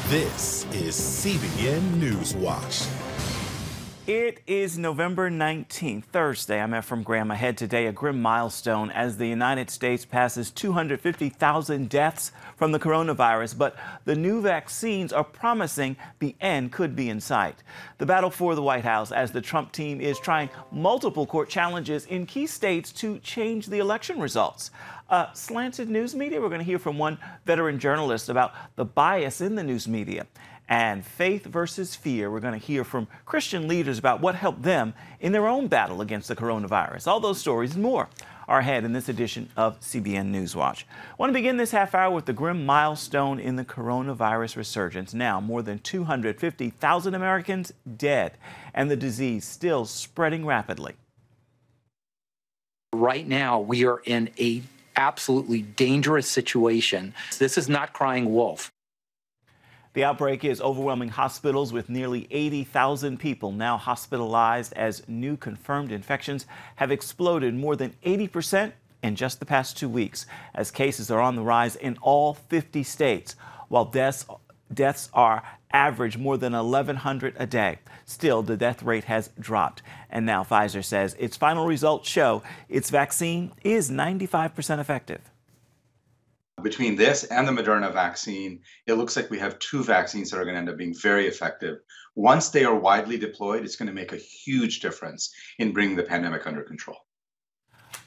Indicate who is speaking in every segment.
Speaker 1: This is CBN NewsWatch.
Speaker 2: It is November 19th, Thursday. I'm Ephraim Graham. Ahead today, a grim milestone as the United States passes 250,000 deaths from the coronavirus. But the new vaccines are promising the end could be in sight. The battle for the White House as the Trump team is trying multiple court challenges in key states to change the election results. Slanted news media, we're going to hear from one veteran journalist about the bias in the news media. And faith versus fear, we're going to hear from Christian leaders about what helped them in their own battle against the coronavirus. All those stories and more are ahead in this edition of CBN NewsWatch. I want to begin this half hour with the grim milestone in the coronavirus resurgence. Now, more than 250,000 Americans dead, and the disease still spreading rapidly.
Speaker 3: Right now, we are in a absolutely dangerous situation. This is not crying wolf.
Speaker 2: The outbreak is overwhelming hospitals with nearly 80,000 people now hospitalized as new confirmed infections have exploded more than 80% in just the past 2 weeks as cases are on the rise in all 50 states, while deaths are average more than 1,100 a day. Still, the death rate has dropped. And now Pfizer says its final results show its vaccine is 95% effective.
Speaker 4: Between this and the Moderna vaccine, it looks like we have two vaccines that are going to end up being very effective. Once they are widely deployed, it's going to make a huge difference in bringing the pandemic under control.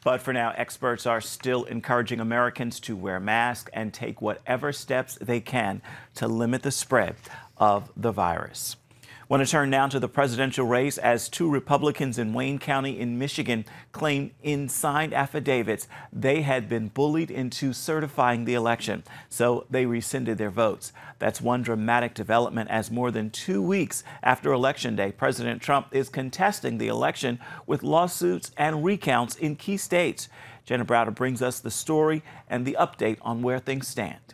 Speaker 2: But for now, experts are still encouraging Americans to wear masks and take whatever steps they can to limit the spread of the virus. I want to turn now to the presidential race as two Republicans in Wayne County in Michigan claim in signed affidavits they had been bullied into certifying the election, so they rescinded their votes. That's one dramatic development as more than 2 weeks after Election Day, President Trump is contesting the election with lawsuits and recounts in key states. Jenna Browder brings us the story and the update on where things stand.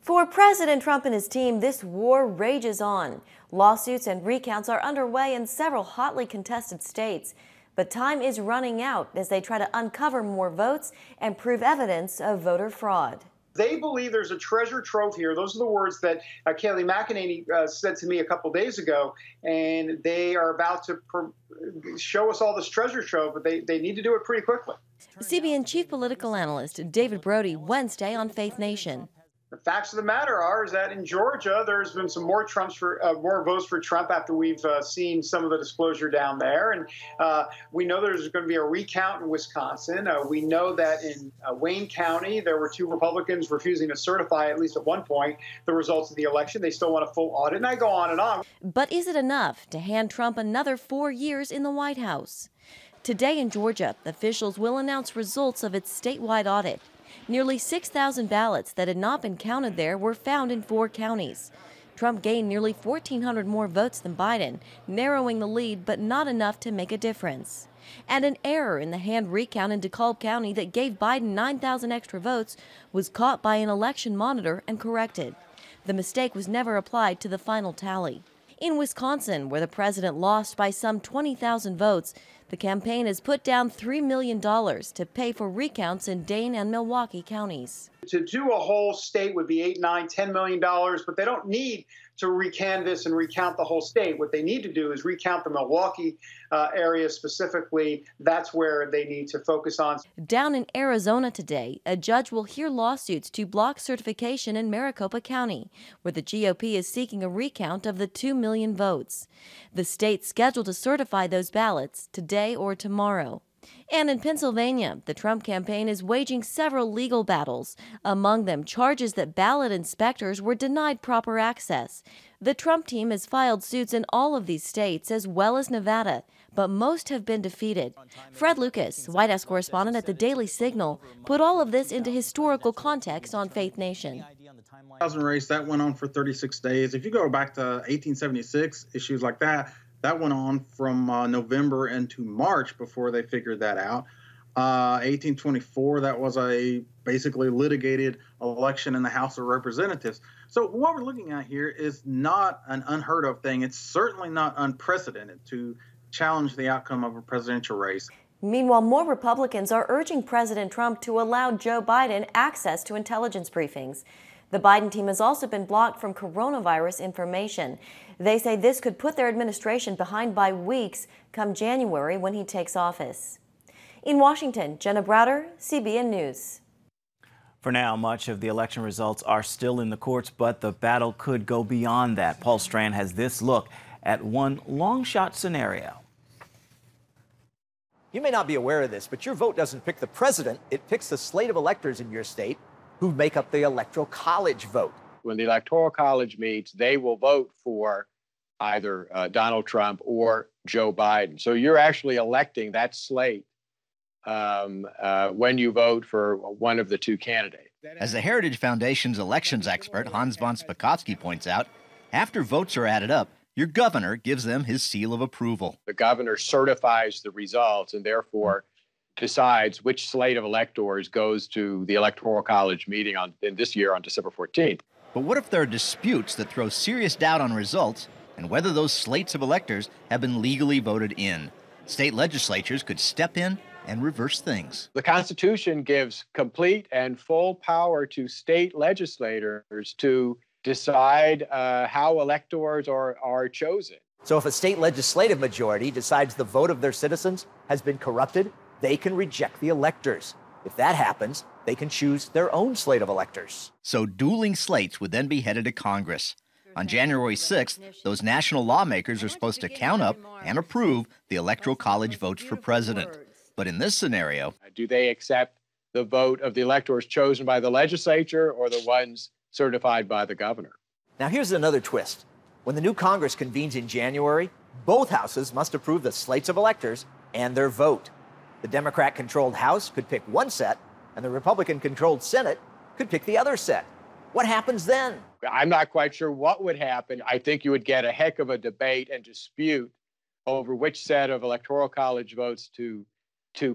Speaker 5: For President Trump and his team, this war rages on. Lawsuits and recounts are underway in several hotly contested states. But time is running out as they try to uncover more votes and prove evidence of voter fraud.
Speaker 6: They believe there's a treasure trove here. Those are the words that Kayleigh McEnany said to me a couple days ago. And they are about to show us all this treasure trove, but they need to do it pretty quickly.
Speaker 5: CBN Chief Political Analyst David Brody Wednesday on Faith Nation.
Speaker 6: The facts of the matter are is that in Georgia, there's been some more more votes for Trump after we've seen some of the disclosure down there. And we know there's going to be a recount in Wisconsin. We know that in Wayne County, there were two Republicans refusing to certify, at least at one point, the results of the election. They still want a full audit. And I go on and on.
Speaker 5: But is it enough to hand Trump another 4 years in the White House? Today in Georgia, officials will announce results of its statewide audit. Nearly 6,000 ballots that had not been counted there were found in 4 counties. Trump gained nearly 1,400 more votes than Biden, narrowing the lead, but not enough to make a difference. And an error in the hand recount in DeKalb County that gave Biden 9,000 extra votes was caught by an election monitor and corrected. The mistake was never applied to the final tally. In Wisconsin, where the president lost by some 20,000 votes, the campaign has put down $3 million to pay for recounts in Dane and Milwaukee counties.
Speaker 6: To do a whole state would be $8, $9, $10 million, but they don't need to recanvass and recount the whole state. What they need to do is recount the Milwaukee area specifically. That's where they need to focus on.
Speaker 5: Down in Arizona today, a judge will hear lawsuits to block certification in Maricopa County, where the GOP is seeking a recount of the 2 million votes. The state's scheduled to certify those ballots today or tomorrow. And in Pennsylvania, the Trump campaign is waging several legal battles, among them charges that ballot inspectors were denied proper access. The Trump team has filed suits in all of these states as well as Nevada, but most have been defeated. Fred Lucas, White House correspondent at the Daily Signal, put all of this into historical context on Faith Nation.
Speaker 7: Race that went on for 36 days. If you go back to 1876, issues like that went on from November into March before they figured that out. 1824, that was a basically litigated election in the House of Representatives. So what we're looking at here is not an unheard of thing. It's certainly not unprecedented to challenge the outcome of a presidential race.
Speaker 5: Meanwhile, more Republicans are urging President Trump to allow Joe Biden access to intelligence briefings. The Biden team has also been blocked from coronavirus information. They say this could put their administration behind by weeks come January when he takes office. In Washington, Jenna Browder, CBN News.
Speaker 2: For now, much of the election results are still in the courts, but the battle could go beyond that. Paul Strand has this look at one long-shot scenario.
Speaker 8: You may not be aware of this, but your vote doesn't pick the president. It picks the slate of electors in your state who make up the Electoral College vote.
Speaker 9: When the Electoral College meets, they will vote for either Donald Trump or Joe Biden. So you're actually electing that slate when you vote for one of the two candidates.
Speaker 10: As the Heritage Foundation's elections expert, Hans von Spakovsky, points out, after votes are added up, your governor gives them his seal of approval.
Speaker 9: The governor certifies the results and therefore decides which slate of electors goes to the Electoral College meeting in this year on December 14th.
Speaker 10: But what if there are disputes that throw serious doubt on results and whether those slates of electors have been legally voted in? State legislatures could step in and reverse things.
Speaker 9: The Constitution gives complete and full power to state legislators to decide how electors are chosen.
Speaker 8: So if a state legislative majority decides the vote of their citizens has been corrupted, they can reject the electors. If that happens, they can choose their own slate of electors.
Speaker 10: So dueling slates would then be headed to Congress. On January 6th, those national lawmakers are supposed to count up and approve the Electoral College votes for president. But in this scenario,
Speaker 9: do they accept the vote of the electors chosen by the legislature or the ones certified by the governor?
Speaker 8: Now here's another twist. When the new Congress convenes in January, both houses must approve the slates of electors and their vote. The Democrat-controlled House could pick one set, and the Republican-controlled Senate could pick the other set. What happens then?
Speaker 9: I'm not quite sure what would happen. I think you would get a heck of a debate and dispute over which set of Electoral College votes to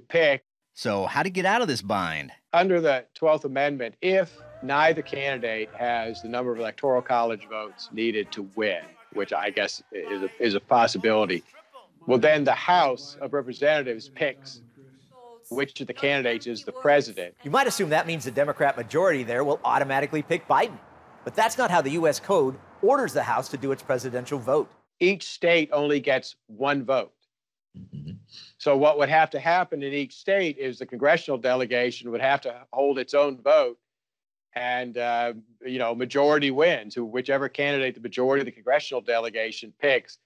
Speaker 9: pick.
Speaker 10: So how to get out of this bind?
Speaker 9: Under the 12th Amendment, if neither candidate has the number of Electoral College votes needed to win, which I guess is a possibility, well, then the House of Representatives picks which of the candidates is the president.
Speaker 8: You might assume that means the Democrat majority there will automatically pick Biden. But that's not how the U.S. Code orders the House to do its presidential vote.
Speaker 9: Each state only gets one vote. So what would have to happen in each state is the congressional delegation would have to hold its own vote, and majority wins. Whichever candidate the majority of the congressional delegation picks,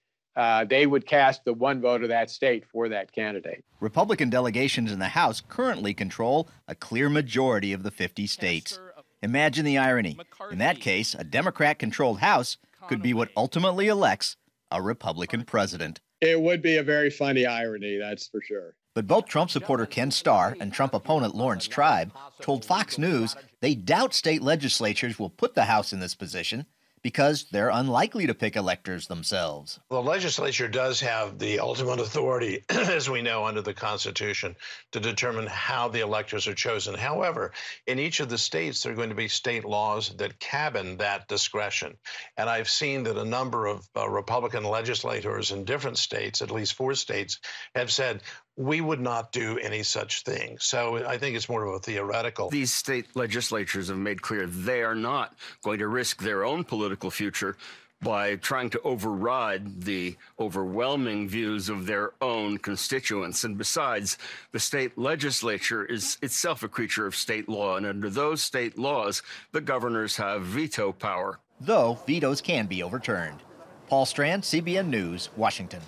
Speaker 9: they would cast the one vote of that state for that candidate.
Speaker 10: Republican delegations in the House currently control a clear majority of the 50 states. Imagine the irony. In that case, a Democrat-controlled House could be what ultimately elects a Republican president.
Speaker 9: It would be a very funny irony, that's for sure.
Speaker 10: But both Trump supporter Ken Starr and Trump opponent Lawrence Tribe told Fox News they doubt state legislatures will put the House in this position because they're unlikely to pick electors themselves.
Speaker 11: The legislature does have the ultimate authority, as we know, under the Constitution, to determine how the electors are chosen. However, in each of the states, there are going to be state laws that cabin that discretion. And I've seen that a number of Republican legislators in different states, at least 4 states, have said, we would not do any such thing. So I think it's more of a theoretical.
Speaker 12: These state legislatures have made clear they are not going to risk their own political future by trying to override the overwhelming views of their own constituents. And besides, the state legislature is itself a creature of state law. And under those state laws, the governors have veto power.
Speaker 10: Though vetoes can be overturned. Paul Strand, CBN News, Washington.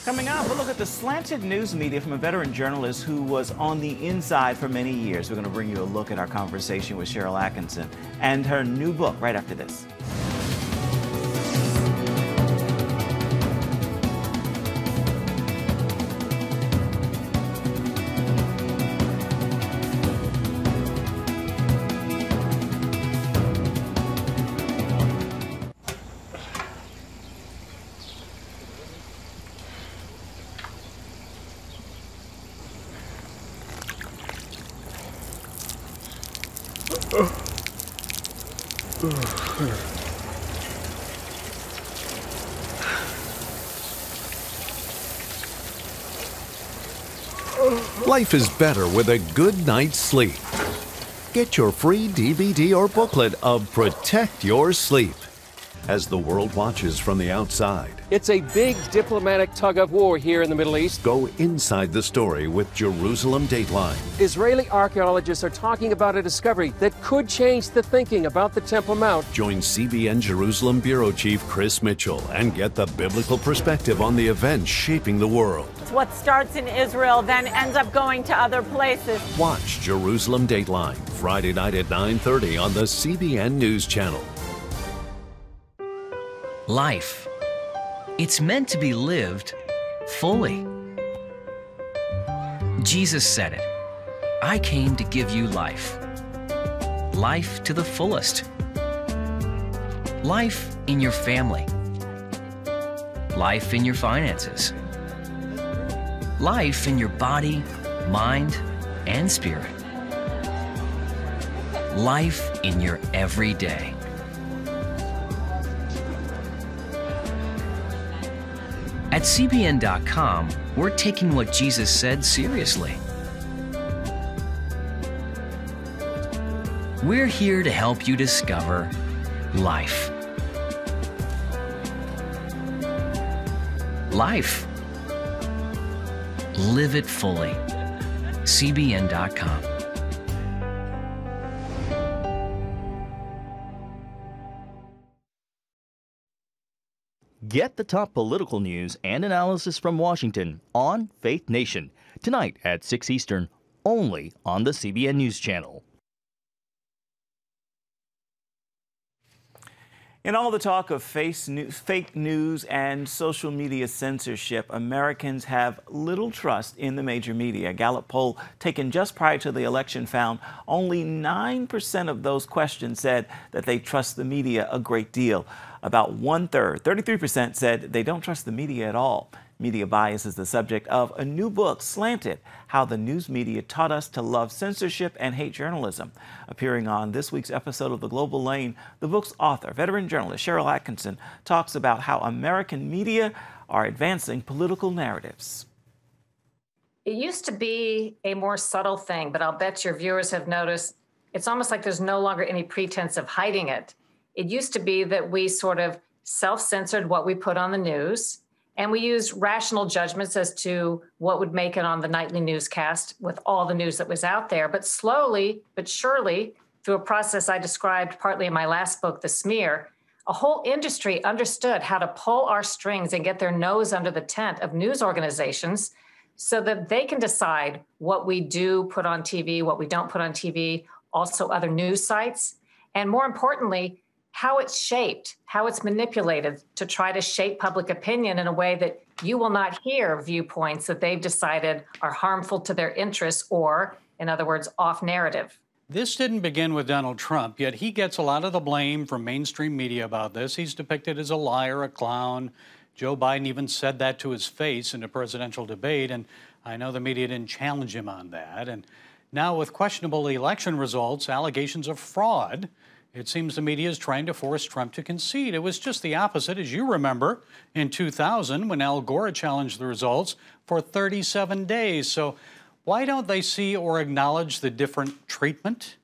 Speaker 2: Coming up, we'll look at the slanted news media from a veteran journalist who was on the inside for many years. We're going to bring you a look at our conversation with Cheryl Atkinson and her new book right after this.
Speaker 13: Life is better with a good night's sleep. Get your free DVD or booklet of Protect Your Sleep as the world watches from the outside.
Speaker 14: It's a big diplomatic tug of war here in the Middle East.
Speaker 13: Go inside the story with Jerusalem Dateline.
Speaker 14: Israeli archaeologists are talking about a discovery that could change the thinking about the Temple Mount.
Speaker 13: Join CBN Jerusalem Bureau Chief Chris Mitchell and get the biblical perspective on the events shaping the world.
Speaker 15: What starts in Israel then ends up going to other places.
Speaker 13: Watch Jerusalem Dateline Friday night at 9:30 on the CBN News Channel.
Speaker 16: Life. It's meant to be lived fully. Jesus said it. I came to give you life. Life to the fullest. Life in your family. Life in your finances. Life in your body, mind, and spirit. Life in your everyday. At CBN.com, we're taking what Jesus said seriously. We're here to help you discover life. Life. Live it fully. CBN.com.
Speaker 10: Get the top political news and analysis from Washington on Faith Nation, tonight at 6 Eastern, only on the CBN News Channel.
Speaker 2: In all the talk of fake news and social media censorship, Americans have little trust in the major media. A Gallup poll taken just prior to the election found only 9% of those questioned said that they trust the media a great deal. About 1/3, 33%, said they don't trust the media at all. Media bias is the subject of a new book, Slanted: How the News Media Taught Us to Love Censorship and Hate Journalism. Appearing on this week's episode of The Global Lane, the book's author, veteran journalist Cheryl Atkinson, talks about how American media are advancing political narratives.
Speaker 17: It used to be a more subtle thing, but I'll bet your viewers have noticed it's almost like there's no longer any pretense of hiding it. It used to be that we sort of self-censored what we put on the news, and we used rational judgments as to what would make it on the nightly newscast with all the news that was out there. But slowly, but surely, through a process I described partly in my last book, The Smear, a whole industry understood how to pull our strings and get their nose under the tent of news organizations so that they can decide what we do put on TV, what we don't put on TV, also other news sites, and more importantly, how it's shaped, how it's manipulated to try to shape public opinion in a way that you will not hear viewpoints that they've decided are harmful to their interests or, in other words, off narrative.
Speaker 18: This didn't begin with Donald Trump, yet he gets a lot of the blame from mainstream media about this. He's depicted as a liar, a clown. Joe Biden even said that to his face in a presidential debate, and I know the media didn't challenge him on that. And now with questionable election results, allegations of fraud, it seems the media is trying to force Trump to concede. It was just the opposite, as you remember, in 2000 when Al Gore challenged the results for 37 days. So why don't they see or acknowledge the different treatment?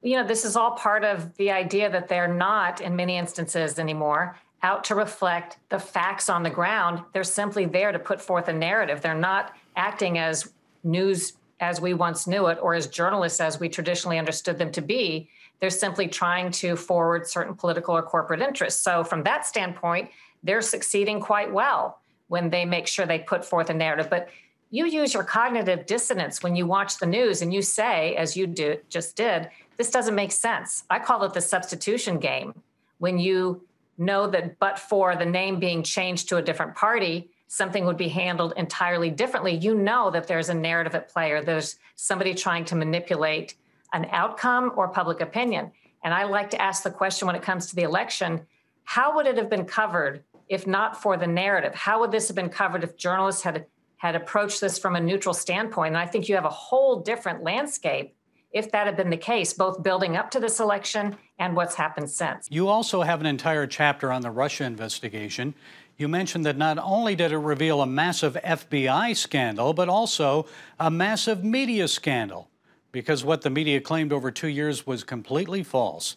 Speaker 17: You know, this is all part of the idea that they're not, in many instances anymore, out to reflect the facts on the ground. They're simply there to put forth a narrative. They're not acting as news as we once knew it or as journalists as we traditionally understood them to be. They're simply trying to forward certain political or corporate interests. So from that standpoint, they're succeeding quite well when they make sure they put forth a narrative. But you use your cognitive dissonance when you watch the news and you say, as you just did, this doesn't make sense. I call it the substitution game. When you know that but for the name being changed to a different party, something would be handled entirely differently. You know that there's a narrative at play or there's somebody trying to manipulate an outcome or public opinion. And I like to ask the question when it comes to the election, how would it have been covered if not for the narrative? How would this have been covered if journalists had approached this from a neutral standpoint? And I think you have a whole different landscape if that had been the case, both building up to this election and what's happened since.
Speaker 18: You also have an entire chapter on the Russia investigation. You mentioned that not only did it reveal a massive FBI scandal, but also a massive media scandal, because what the media claimed over 2 years was completely false.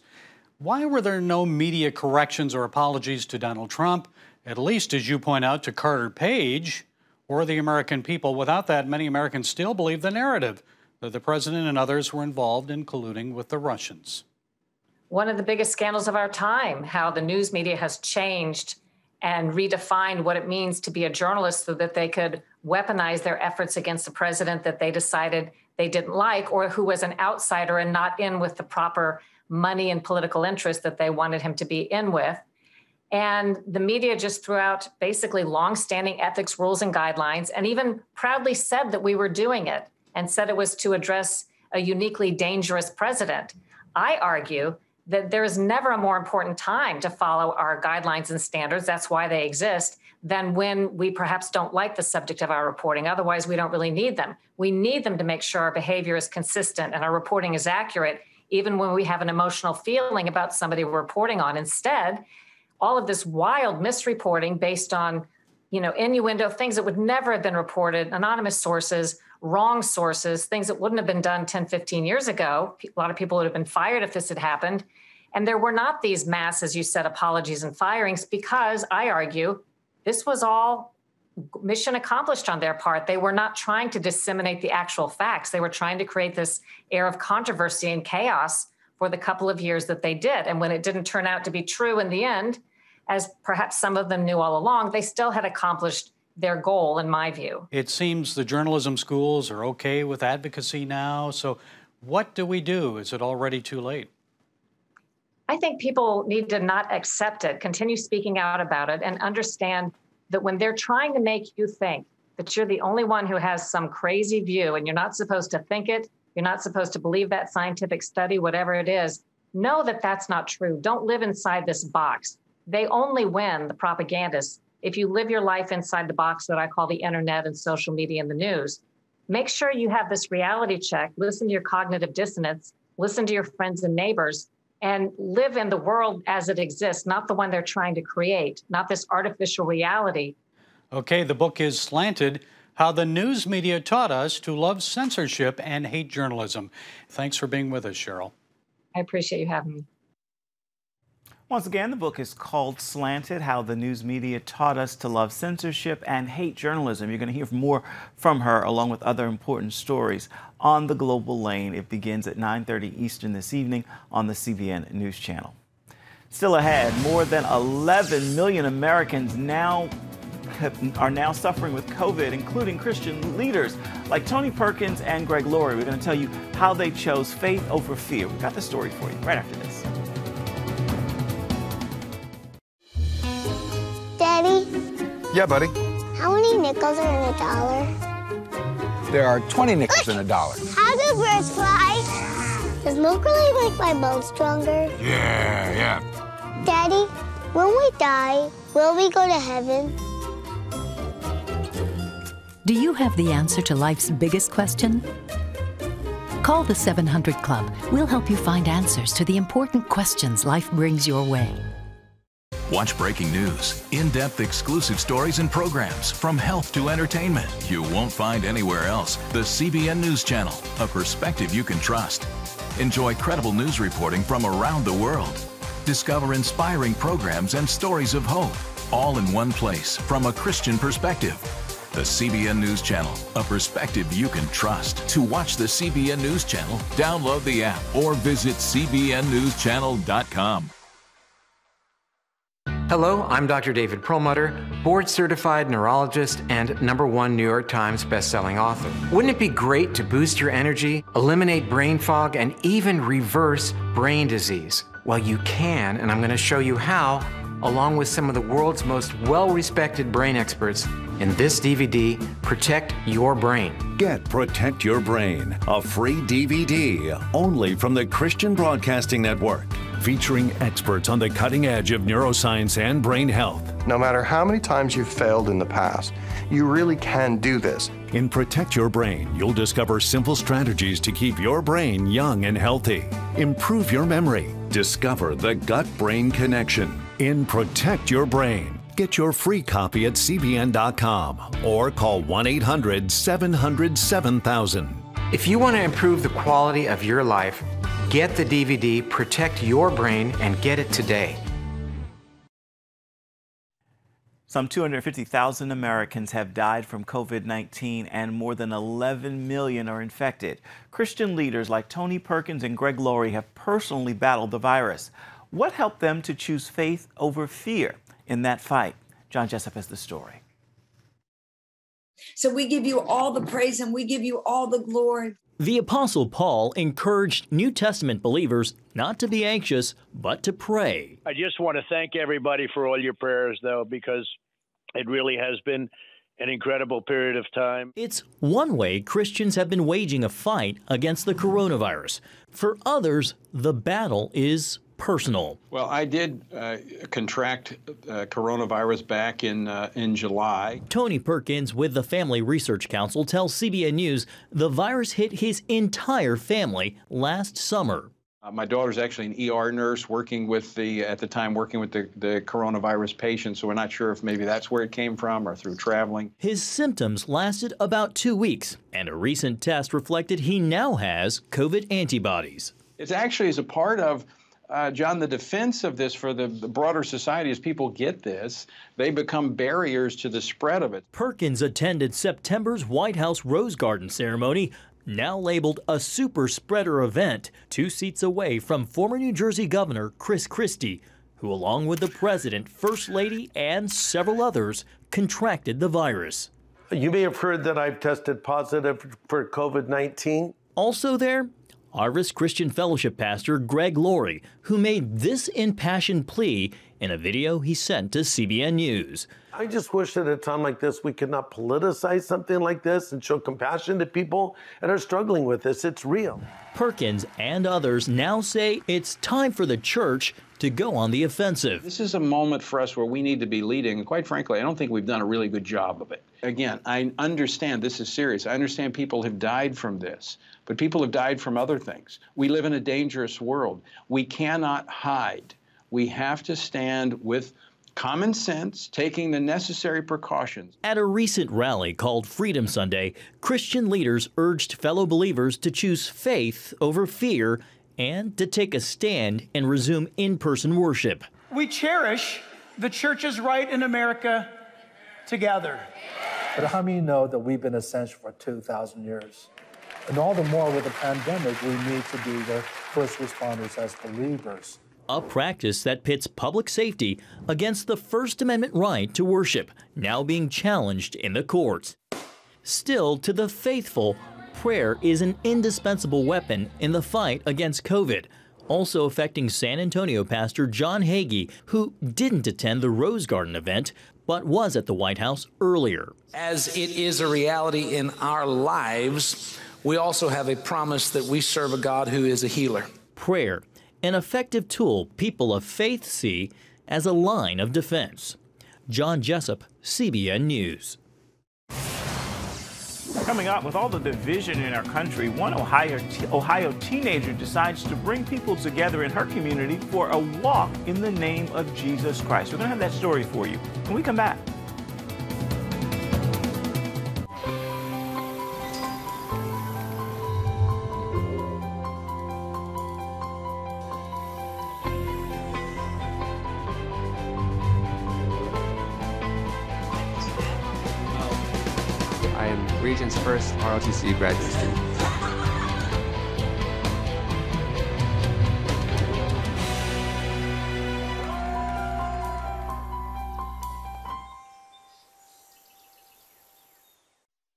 Speaker 18: Why were there no media corrections or apologies to Donald Trump, at least, as you point out, to Carter Page or the American people? Without that, many Americans still believe the narrative that the president and others were involved in colluding with the Russians.
Speaker 17: One of the biggest scandals of our time, how the news media has changed and redefined what it means to be a journalist so that they could weaponize their efforts against the president that they decided they didn't like, or who was an outsider and not in with the proper money and political interest that they wanted him to be in with. And the media just threw out basically longstanding ethics rules and guidelines, and even proudly said that we were doing it and said it was to address a uniquely dangerous president. I argue that there is never a more important time to follow our guidelines and standards, that's why they exist, than when we perhaps don't like the subject of our reporting. Otherwise, we don't really need them. We need them to make sure our behavior is consistent and our reporting is accurate, even when we have an emotional feeling about somebody we're reporting on. Instead, all of this wild misreporting based on, innuendo, things that would never have been reported, anonymous sources, wrong sources, things that wouldn't have been done 10, 15 years ago. A lot of people would have been fired if this had happened. And there were not these mass, as you said, apologies and firings, because I argue this was all mission accomplished on their part. They were not trying to disseminate the actual facts. They were trying to create this air of controversy and chaos for the couple of years that they did. And when it didn't turn out to be true in the end, as perhaps some of them knew all along, they still had accomplished their goal, in my view.
Speaker 18: It seems the journalism schools are okay with advocacy now. So what do we do? Is it already too late?
Speaker 17: I think people need to not accept it, continue speaking out about it, and understand that when they're trying to make you think that you're the only one who has some crazy view and you're not supposed to think it, you're not supposed to believe that scientific study, whatever it is, know that that's not true. Don't live inside this box. They only win, the propagandists, if you live your life inside the box that I call the internet and social media and the news. Make sure you have this reality check, listen to your cognitive dissonance, listen to your friends and neighbors, and live in the world as it exists, not the one they're trying to create, not this artificial reality.
Speaker 18: Okay, the book is Slanted: How the News Media Taught Us to Love Censorship and Hate Journalism. Thanks for being with us, Cheryl.
Speaker 17: I appreciate you having me.
Speaker 2: Once again, the book is called Slanted: How the News Media Taught Us to Love Censorship and Hate Journalism. You're going to hear more from her, along with other important stories, on the Global Lane. It begins at 9:30 Eastern this evening on the CBN News Channel. Still ahead, more than 11 million Americans are now suffering with COVID, including Christian leaders like Tony Perkins and Greg Laurie. We're going to tell you how they chose faith over fear. We've got the story for you right after this.
Speaker 19: Daddy?
Speaker 20: Yeah, buddy?
Speaker 19: How many nickels are in a dollar?
Speaker 20: There are 20 nickels in a dollar.
Speaker 19: How do birds fly? Does milk really make my bones stronger?
Speaker 20: Yeah.
Speaker 19: Daddy, when we die, will we go to heaven?
Speaker 21: Do you have the answer to life's biggest question? Call the 700 Club. We'll help you find answers to the important questions life brings your way.
Speaker 22: Watch breaking news, in-depth exclusive stories and programs from health to entertainment you won't find anywhere else. The CBN News Channel, a perspective you can trust. Enjoy credible news reporting from around the world. Discover inspiring programs and stories of hope, all in one place from a Christian perspective. The CBN News Channel, a perspective you can trust. To watch the CBN News Channel, download the app or visit cbnnewschannel.com.
Speaker 23: Hello, I'm Dr. David Perlmutter, board-certified neurologist and #1 New York Times bestselling author. Wouldn't it be great to boost your energy, eliminate brain fog, and even reverse brain disease? Well, you can, and I'm going to show you how, along with some of the world's most well-respected brain experts in this DVD, Protect Your Brain.
Speaker 13: Get Protect Your Brain, a free DVD only from the Christian Broadcasting Network, featuring experts on the cutting edge of neuroscience and brain health.
Speaker 24: No matter how many times you've failed in the past, you really can do this.
Speaker 13: In Protect Your Brain, you'll discover simple strategies to keep your brain young and healthy. Improve your memory. Discover the gut-brain connection. In Protect Your Brain, Get your free copy at CBN.com or call 1-800-700-7000.
Speaker 23: If you want to improve the quality of your life, get the DVD, Protect Your Brain, and get it today.
Speaker 2: Some 250,000 Americans have died from COVID-19 and more than 11 million are infected. Christian leaders like Tony Perkins and Greg Laurie have personally battled the virus. What helped them to choose faith over fear in that fight? John Jessup has the story.
Speaker 1: So we give you all the praise and we give you all the glory.
Speaker 3: The Apostle Paul encouraged New Testament believers not to be anxious, but to pray.
Speaker 4: I just want to thank everybody for all your prayers, though, because it really has been an incredible period of time.
Speaker 3: It's one way Christians have been waging a fight against the coronavirus. For others, the battle is personal.
Speaker 6: Well, I did contract coronavirus back in July.
Speaker 3: Tony Perkins with the Family Research Council tells CBN News the virus hit his entire family last summer.
Speaker 6: My daughter's actually an ER nurse working with at the time working with the coronavirus patients, so we're not sure if maybe that's where it came from or through traveling.
Speaker 3: His symptoms lasted about 2 weeks, and a recent test reflected he now has COVID antibodies.
Speaker 6: It actually is a part of John, the defense of this for the broader society is people get this, they become barriers to the spread of it.
Speaker 3: Perkins attended September's White House Rose Garden ceremony, now labeled a super spreader event, 2 seats away from former New Jersey Governor Chris Christie, who along with the President, First Lady, and several others contracted the virus.
Speaker 25: You may have heard that I've tested positive for COVID-19.
Speaker 3: Also there, Harvest Christian Fellowship pastor Greg Laurie, who made this impassioned plea in a video he sent to CBN News.
Speaker 25: I just wish at a time like this we could not politicize something like this and show compassion to people that are struggling with this. It's real.
Speaker 3: Perkins and others now say it's time for the church to go on the offensive.
Speaker 6: This is a moment for us where we need to be leading, and quite frankly, I don't think we've done a really good job of it. Again, I understand this is serious. I understand people have died from this, but people have died from other things. We live in a dangerous world. We cannot hide. We have to stand with common sense, taking the necessary precautions.
Speaker 3: At a recent rally called Freedom Sunday, Christian leaders urged fellow believers to choose faith over fear and to take a stand and resume in-person worship.
Speaker 26: We cherish the church's right in America to gather.
Speaker 27: But how many know that we've been essential for 2,000 years? And all the more with the pandemic, we need to be the first responders as believers.
Speaker 3: A practice that pits public safety against the First Amendment right to worship, now being challenged in the courts. Still, to the faithful, prayer is an indispensable weapon in the fight against COVID, also affecting San Antonio pastor John Hagee, who didn't attend the Rose Garden event, but was at the White House earlier.
Speaker 28: As it is a reality in our lives, we also have a promise that we serve a God who is a healer.
Speaker 3: Prayer, an effective tool people of faith see as a line of defense. John Jessup, CBN News.
Speaker 2: Coming up, with all the division in our country, one Ohio teenager decides to bring people together in her community for a walk in the name of Jesus Christ. We're going to have that story for you when we come back.
Speaker 29: Region's first ROTC graduate student.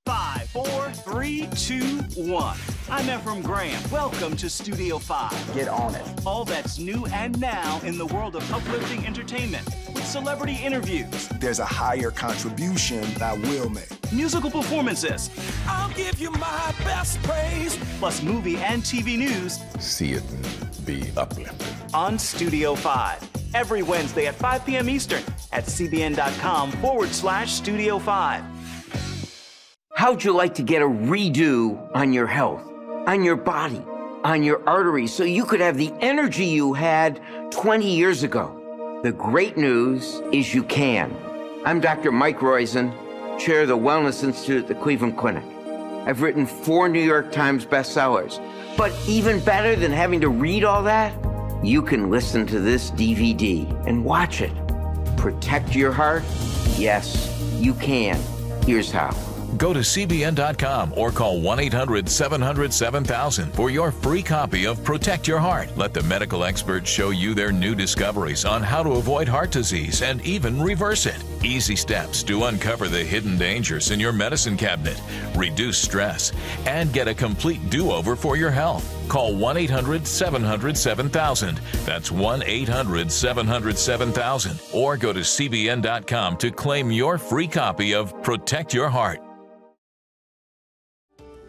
Speaker 30: Five, 4, 3, 2, 1. I'm Ephraim Graham. Welcome to Studio 5.
Speaker 31: Get on it.
Speaker 30: All that's new and now in the world of uplifting entertainment with celebrity interviews.
Speaker 32: There's a higher contribution I will make.
Speaker 30: Musical performances.
Speaker 31: I'll give you my best praise.
Speaker 30: Plus movie and TV news.
Speaker 20: See it and be uplifted.
Speaker 30: On Studio 5. Every Wednesday at 5 p.m. Eastern at cbn.com/Studio 5.
Speaker 33: How'd you like to get a redo on your health, on your body, on your arteries, so you could have the energy you had 20 years ago? The great news is you can. I'm Dr. Mike Roizen, chair of the Wellness Institute at the Cleveland Clinic. I've written 4 New York Times bestsellers. But even better than having to read all that, you can listen to this DVD and watch it. Protect your heart? Yes, you can. Here's how.
Speaker 22: Go to CBN.com or call 1-800-700-7000 for your free copy of Protect Your Heart. Let the medical experts show you their new discoveries on how to avoid heart disease and even reverse it. Easy steps to uncover the hidden dangers in your medicine cabinet, reduce stress, and get a complete do-over for your health. Call 1-800-700-7000. That's 1-800-700-7000. Or go to CBN.com to claim your free copy of Protect Your Heart.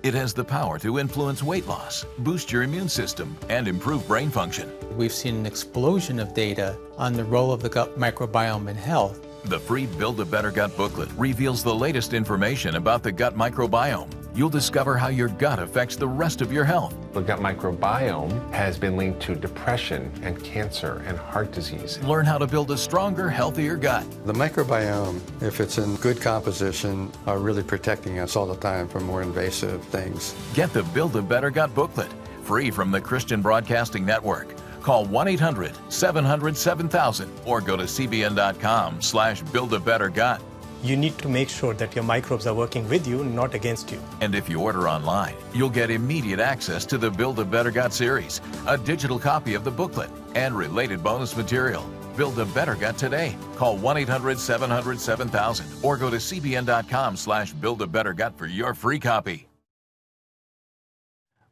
Speaker 22: It has the power to influence weight loss, boost your immune system, and improve brain function.
Speaker 5: We've seen an explosion of data on the role of the gut microbiome in health.
Speaker 22: The free Build a Better Gut booklet reveals the latest information about the gut microbiome. You'll discover how your gut affects the rest of your health.
Speaker 7: The gut microbiome has been linked to depression and cancer and heart disease.
Speaker 22: Learn how to build a stronger, healthier gut.
Speaker 8: The microbiome, if it's in good composition, are really protecting us all the time from more invasive things.
Speaker 22: Get the Build a Better Gut booklet, free from the Christian Broadcasting Network. Call 1-800-700-7000 or go to cbn.com/buildabettergut.
Speaker 9: You need to make sure that your microbes are working with you, not against you.
Speaker 22: And if you order online, you'll get immediate access to the Build a Better Gut series, a digital copy of the booklet, and related bonus material. Build a Better Gut today. Call 1-800-700-7000 or go to cbn.com/buildabettergut for your free copy.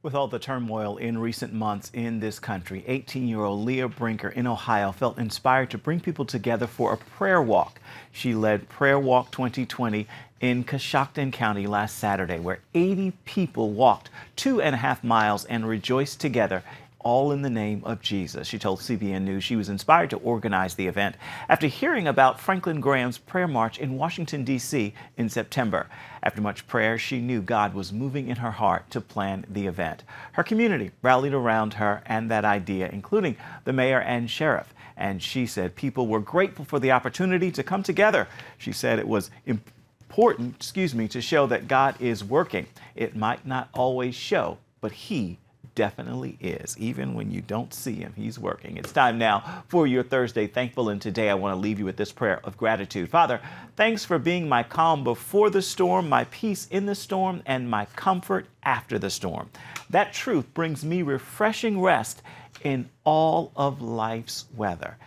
Speaker 2: With all the turmoil in recent months in this country, 18-year-old Leah Brinker in Ohio felt inspired to bring people together for a prayer walk. She led Prayer Walk 2020 in Coshocton County last Saturday, where 80 people walked 2.5 miles and rejoiced together, all in the name of Jesus. She told CBN News she was inspired to organize the event after hearing about Franklin Graham's prayer march in Washington, D.C. in September. After much prayer, she knew God was moving in her heart to plan the event. Her community rallied around her and that idea, including the mayor and sheriff. And she said people were grateful for the opportunity to come together. She said it was important, to show that God is working. It might not always show, but He definitely is. Even when you don't see Him, He's working. It's time now for your Thursday Thankful, and today I want to leave you with this prayer of gratitude. Father, thanks for being my calm before the storm, my peace in the storm, and my comfort after the storm. That truth brings me refreshing rest in all of life's weather.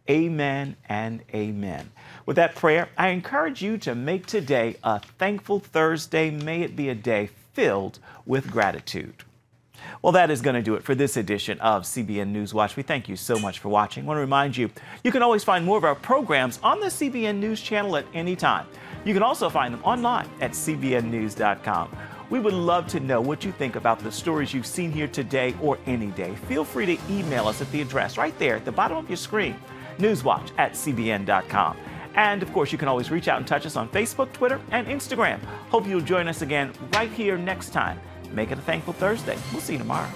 Speaker 2: Amen and amen. With that prayer, I encourage you to make today a thankful Thursday. May it be a day filled with gratitude. Well, that is going to do it for this edition of CBN NewsWatch. We thank you so much for watching. I want to remind you, you can always find more of our programs on the CBN News Channel at any time. You can also find them online at cbnnews.com. We would love to know what you think about the stories you've seen here today or any day. Feel free to email us at the address right there at the bottom of your screen, newswatch@cbn.com. And of course, you can always reach out and touch us on Facebook, Twitter, and Instagram. Hope you'll join us again right here next time. Make it a thankful Thursday. We'll see you tomorrow.